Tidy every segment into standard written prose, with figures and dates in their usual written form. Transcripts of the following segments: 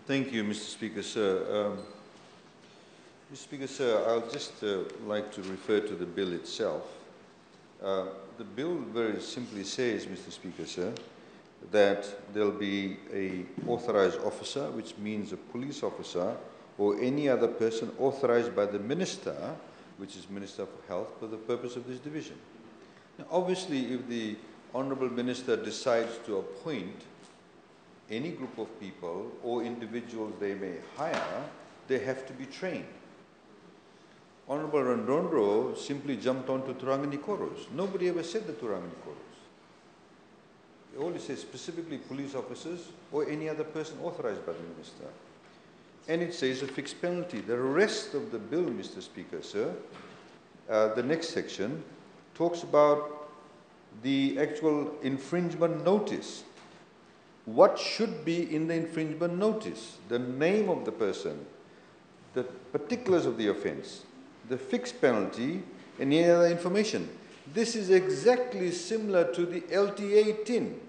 Thank you, Mr. Speaker, sir. Mr. Speaker, sir, I'll just like to refer to the bill itself. The bill very simply says, Mr. Speaker, sir, that there'll be an authorized officer, which means a police officer or any other person authorized by the minister, which is Minister for Health, for the purpose of this division. Now, obviously, if the Honourable Minister decides to appoint any group of people or individuals they may hire, they have to be trained. Honourable Randondro simply jumped onto Turangani Koros. Nobody ever said the Turangani Koros. They only say specifically police officers or any other person authorized by the minister. And it says a fixed penalty. The rest of the bill, Mr. Speaker, sir, the next section, talks about the actual infringement notice. What should be in the infringement notice? The name of the person, the particulars of the offense, the fixed penalty, and any other information. This is exactly similar to the LTA TIN,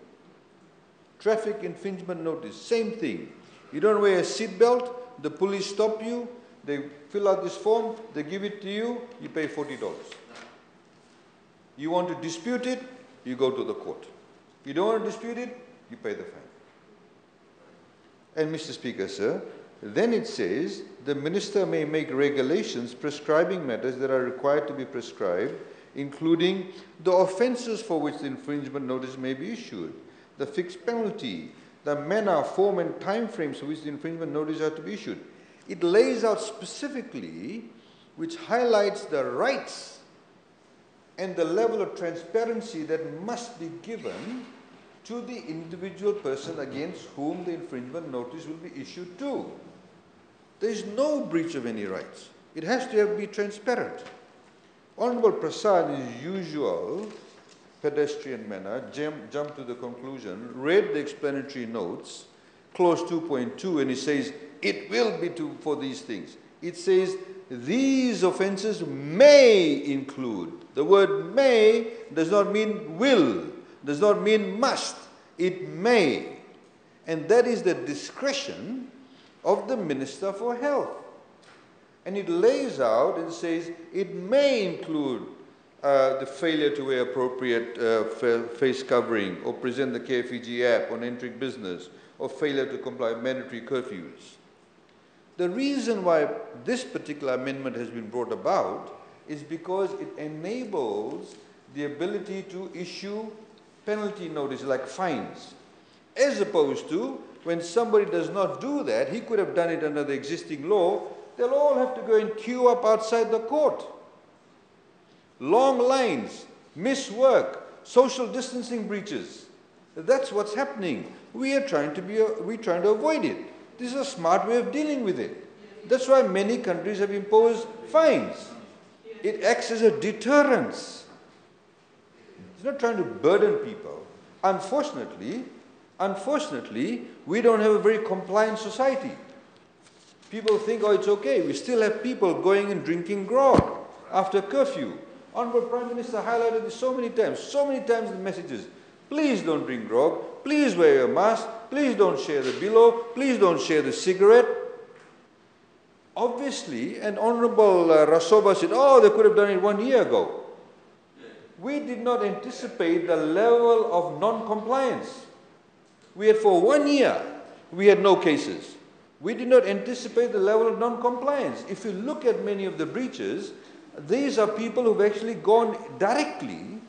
traffic infringement notice, same thing. You don't wear a seat belt, the police stop you, they fill out this form, they give it to you, you pay $40. You want to dispute it, you go to the court. You don't want to dispute it, you pay the fine. And Mr. Speaker, sir, then it says the minister may make regulations prescribing matters that are required to be prescribed, including the offences for which the infringement notice may be issued, the fixed penalty, the manner, form and time frames for which the infringement notice are to be issued. It lays out specifically, which highlights the rights and the level of transparency that must be given to the individual person against whom the infringement notice will be issued to. There is no breach of any rights. It has to be transparent. Honourable Prasad, in his usual pedestrian manner, jumped to the conclusion, read the explanatory notes, clause 2.2, and he says, it will be for these things. It says, these offences may include. The word may does not mean will, does not mean must. It may. And that is the discretion of the Minister for Health. And it lays out and says it may include the failure to wear appropriate face covering or present the KFEG app on entering business or failure to comply with mandatory curfews. The reason why this particular amendment has been brought about is because it enables the ability to issue penalty notice like fines, as opposed to when somebody does not do that, he could have done it under the existing law, they'll all have to go and queue up outside the court. Long lines, missed work, social distancing breaches. That's what's happening. We're trying to avoid it. This is a smart way of dealing with it. That's why many countries have imposed fines. It acts as a deterrence. It's not trying to burden people. Unfortunately, we don't have a very compliant society. People think, oh, it's okay. We still have people going and drinking grog after curfew. Honourable Prime Minister highlighted this so many times in messages. Please don't drink grog. Please wear your mask. Please don't share the billow. Please don't share the cigarette. Obviously, and Honourable Rasoba said, oh, they could have done it 1 year ago. We did not anticipate the level of non-compliance. We had for 1 year, we had no cases. We did not anticipate the level of non-compliance. If you look at many of the breaches, these are people who've actually gone directly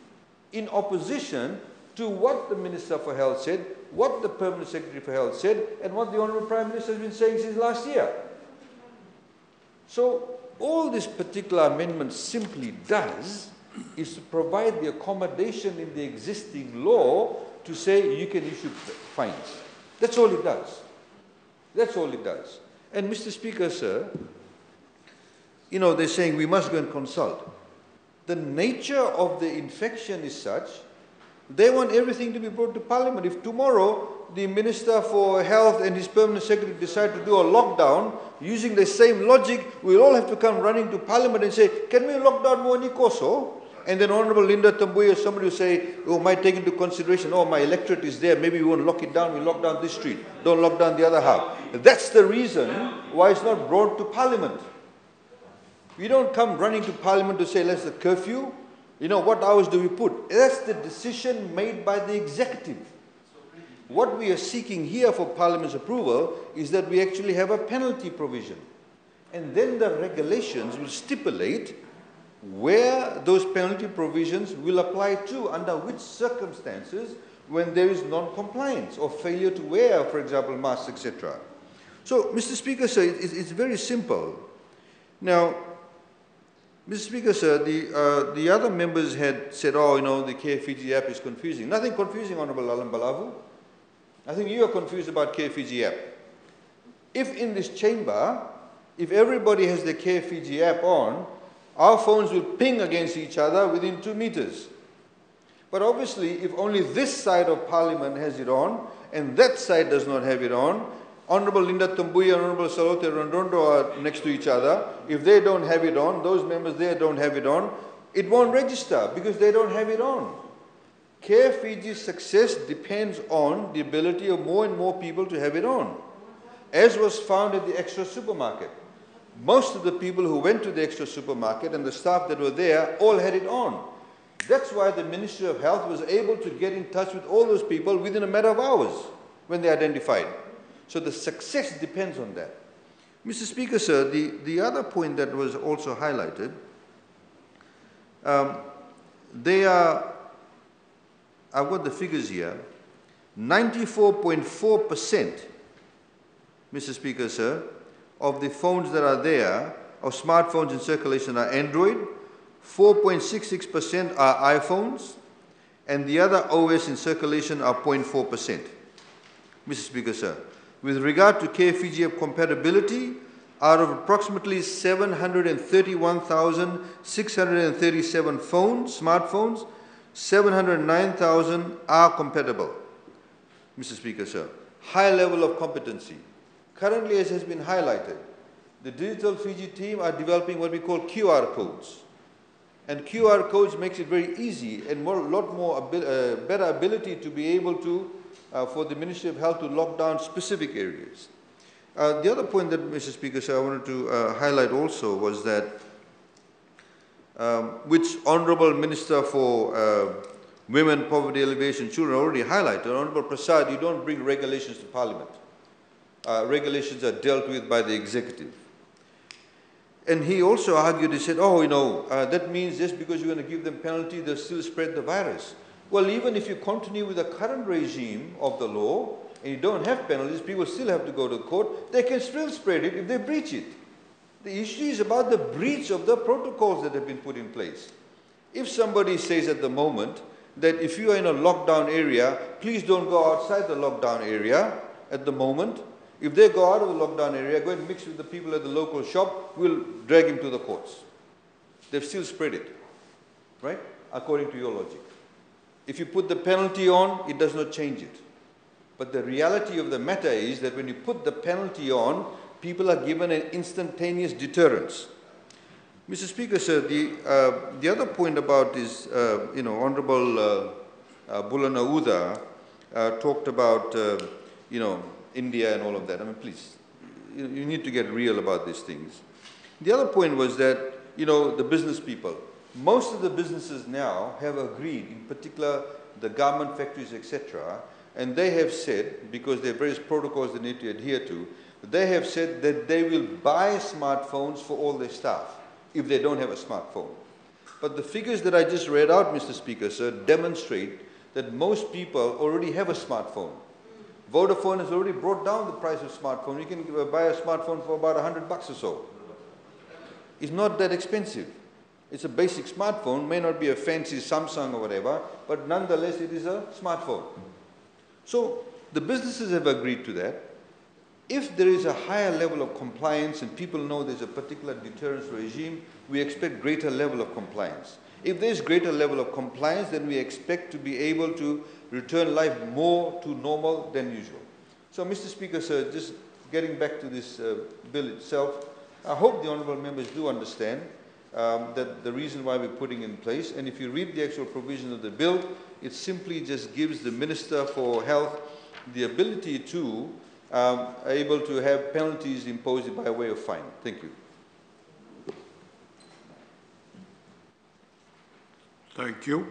in opposition to what the Minister for Health said, what the Permanent Secretary for Health said, and what the Honourable Prime Minister has been saying since last year. So all this particular amendment simply does is to provide the accommodation in the existing law to say you can issue fines. That's all it does. That's all it does. And Mr. Speaker, sir, you know, they're saying we must go and consult. The nature of the infection is such, they want everything to be brought to Parliament. If tomorrow the Minister for Health and his Permanent Secretary decide to do a lockdown, using the same logic, we'll all have to come running to Parliament and say, can we lock down more Nikoso? And then Honorable Linda Tambuya, somebody will say, oh, might take into consideration, oh, my electorate is there, maybe we won't lock it down, we lock down this street, don't lock down the other half. That's the reason why it's not brought to Parliament. We don't come running to Parliament to say, let's a curfew. You know, what hours do we put? That's the decision made by the executive. What we are seeking here for Parliament's approval is that we actually have a penalty provision. And then the regulations will stipulate where those penalty provisions will apply to, under which circumstances, when there is non-compliance or failure to wear, for example, masks, etc. So, Mr. Speaker, sir, it's very simple. Now, Mr. Speaker, sir, the other members had said, oh, you know, the KFG app is confusing. Nothing confusing, Honorable Alam Balavu. I think you are confused about KFG app. If in this chamber, if everybody has the KFG app on, our phones will ping against each other within 2 meters. But obviously, if only this side of Parliament has it on, and that side does not have it on, Honorable Linda Tambuya and Honorable Salote Rondondo are next to each other. If they don't have it on, those members there don't have it on, it won't register because they don't have it on. KFG's success depends on the ability of more and more people to have it on, as was found at the Extra supermarket. Most of the people who went to the Extra supermarket and the staff that were there all had it on. That's why the Ministry of Health was able to get in touch with all those people within a matter of hours when they identified. So the success depends on that. Mr. Speaker, sir, the other point that was also highlighted, I've got the figures here, 94.4%, Mr. Speaker, sir, of the phones that are there, of smartphones in circulation are Android, 4.66% are iPhones, and the other OS in circulation are 0.4%. Mr. Speaker, sir, with regard to KFG compatibility, out of approximately 731,637 smartphones, 709,000 are compatible. Mr. Speaker, sir, high level of competency. Currently, as has been highlighted, the Digital Fiji team are developing what we call QR codes. And QR codes makes it very easy and better ability to be able to, for the Ministry of Health to lock down specific areas. The other point that, Mr. Speaker, sir, I wanted to highlight also was that, which Honourable Minister for Women, Poverty, Alleviation, Children already highlighted, Honourable Prasad, you don't bring regulations to Parliament. Regulations are dealt with by the executive. And he also argued, he said, oh, you know, that means just because you're going to give them penalty, they'll still spread the virus. Well, even if you continue with the current regime of the law, and you don't have penalties, people still have to go to court, they can still spread it if they breach it. The issue is about the breach of the protocols that have been put in place. If somebody says at the moment that if you are in a lockdown area, please don't go outside the lockdown area at the moment. If they go out of the lockdown area, go and mix with the people at the local shop, we'll drag him to the courts. They've still spread it, right? According to your logic. If you put the penalty on, it does not change it. But the reality of the matter is that when you put the penalty on, people are given an instantaneous deterrence. Mr. Speaker, sir, the other point about is, you know, Honourable Bulana Uda talked about, you know, India and all of that. I mean, please, you need to get real about these things. The other point was that, you know, the business people, most of the businesses now have agreed, in particular the garment factories, etc., and they have said, because there are various protocols they need to adhere to, they have said that they will buy smartphones for all their staff if they don't have a smartphone. But the figures that I just read out, Mr. Speaker, sir, demonstrate that most people already have a smartphone. Vodafone has already brought down the price of smartphone. You can buy a smartphone for about $100 or so. It's not that expensive. It's a basic smartphone, may not be a fancy Samsung or whatever, but nonetheless it is a smartphone. So the businesses have agreed to that. If there is a higher level of compliance and people know there's a particular deterrence regime, we expect greater level of compliance. If there's greater level of compliance, then we expect to be able to return life more to normal than usual. So, Mr. Speaker, sir, just getting back to this bill itself, I hope the honourable members do understand that the reason why we're putting in place. And if you read the actual provision of the bill, it simply just gives the Minister for Health the ability to able to have penalties imposed by way of fine. Thank you. Thank you.